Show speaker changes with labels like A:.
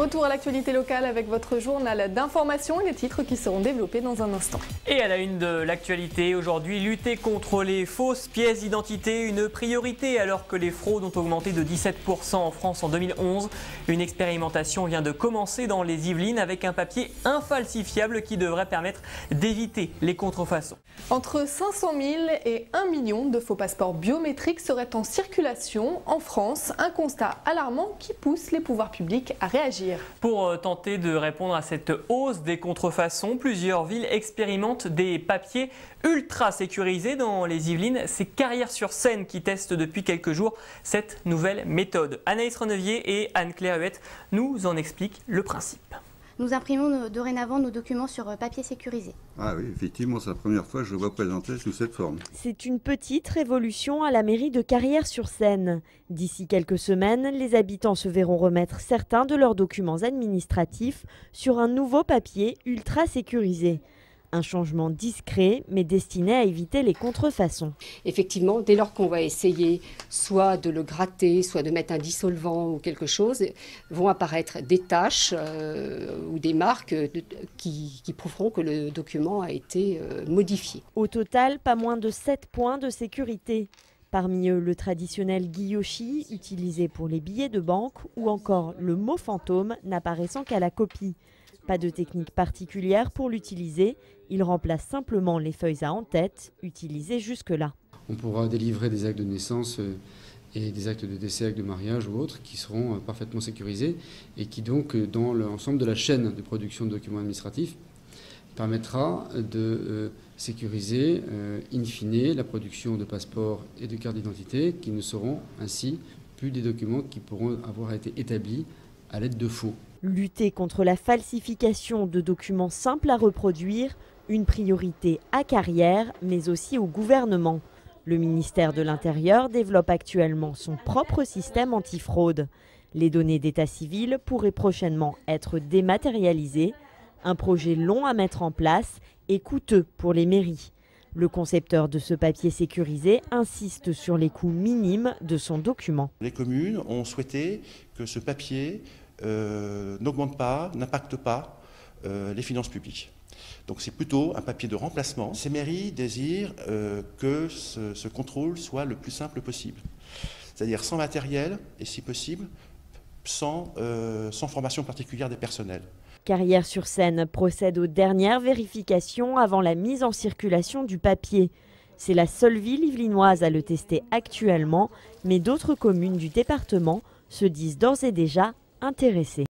A: Retour à l'actualité locale avec votre journal d'information et les titres qui seront développés dans un instant.
B: Et à la une de l'actualité, aujourd'hui, lutter contre les fausses pièces d'identité, une priorité alors que les fraudes ont augmenté de 17% en France en 2011. Une expérimentation vient de commencer dans les Yvelines avec un papier infalsifiable qui devrait permettre d'éviter les contrefaçons.
A: Entre 500 000 et 1 million de faux passeports biométriques seraient en circulation en France. Un constat alarmant qui pousse les pouvoirs publics à réagir.
B: Pour tenter de répondre à cette hausse des contrefaçons, plusieurs villes expérimentent des papiers ultra sécurisés dans les Yvelines. C'est Carrières-sur-Seine qui teste depuis quelques jours cette nouvelle méthode. Anaïs Renevier et Anne-Claire Huette nous en expliquent le principe.
C: Nous imprimons dorénavant nos documents sur papier sécurisé.
D: Ah oui, effectivement, c'est la première fois que je le vois présenté sous cette forme.
E: C'est une petite révolution à la mairie de Carrières-sur-Seine. D'ici quelques semaines, les habitants se verront remettre certains de leurs documents administratifs sur un nouveau papier ultra sécurisé. Un changement discret, mais destiné à éviter les contrefaçons.
F: Effectivement, dès lors qu'on va essayer soit de le gratter, soit de mettre un dissolvant ou quelque chose, vont apparaître des taches ou des marques qui prouveront que le document a été modifié.
E: Au total, pas moins de 7 points de sécurité. Parmi eux, le traditionnel guillochi, utilisé pour les billets de banque, ou encore le mot fantôme, n'apparaissant qu'à la copie. Pas de technique particulière pour l'utiliser, il remplace simplement les feuilles à en-tête utilisées jusque-là.
G: On pourra délivrer des actes de naissance et des actes de décès, actes de mariage ou autres qui seront parfaitement sécurisés et qui donc, dans l'ensemble de la chaîne de production de documents administratifs, permettra de sécuriser in fine la production de passeports et de cartes d'identité qui ne seront ainsi plus des documents qui pourront avoir été établis à l'aide de faux.
E: Lutter contre la falsification de documents simples à reproduire, une priorité à Carrières, mais aussi au gouvernement. Le ministère de l'Intérieur développe actuellement son propre système antifraude. Les données d'état civil pourraient prochainement être dématérialisées. Un projet long à mettre en place et coûteux pour les mairies. Le concepteur de ce papier sécurisé insiste sur les coûts minimes de son document.
H: Les communes ont souhaité que ce papier n'augmente pas, n'impacte pas les finances publiques. Donc c'est plutôt un papier de remplacement. Ces mairies désirent que ce contrôle soit le plus simple possible. C'est-à-dire sans matériel et si possible, sans formation particulière des personnels.
E: Carrières-sur-Seine procède aux dernières vérifications avant la mise en circulation du papier. C'est la seule ville yvelinoise à le tester actuellement, mais d'autres communes du département se disent d'ores et déjà intéressées.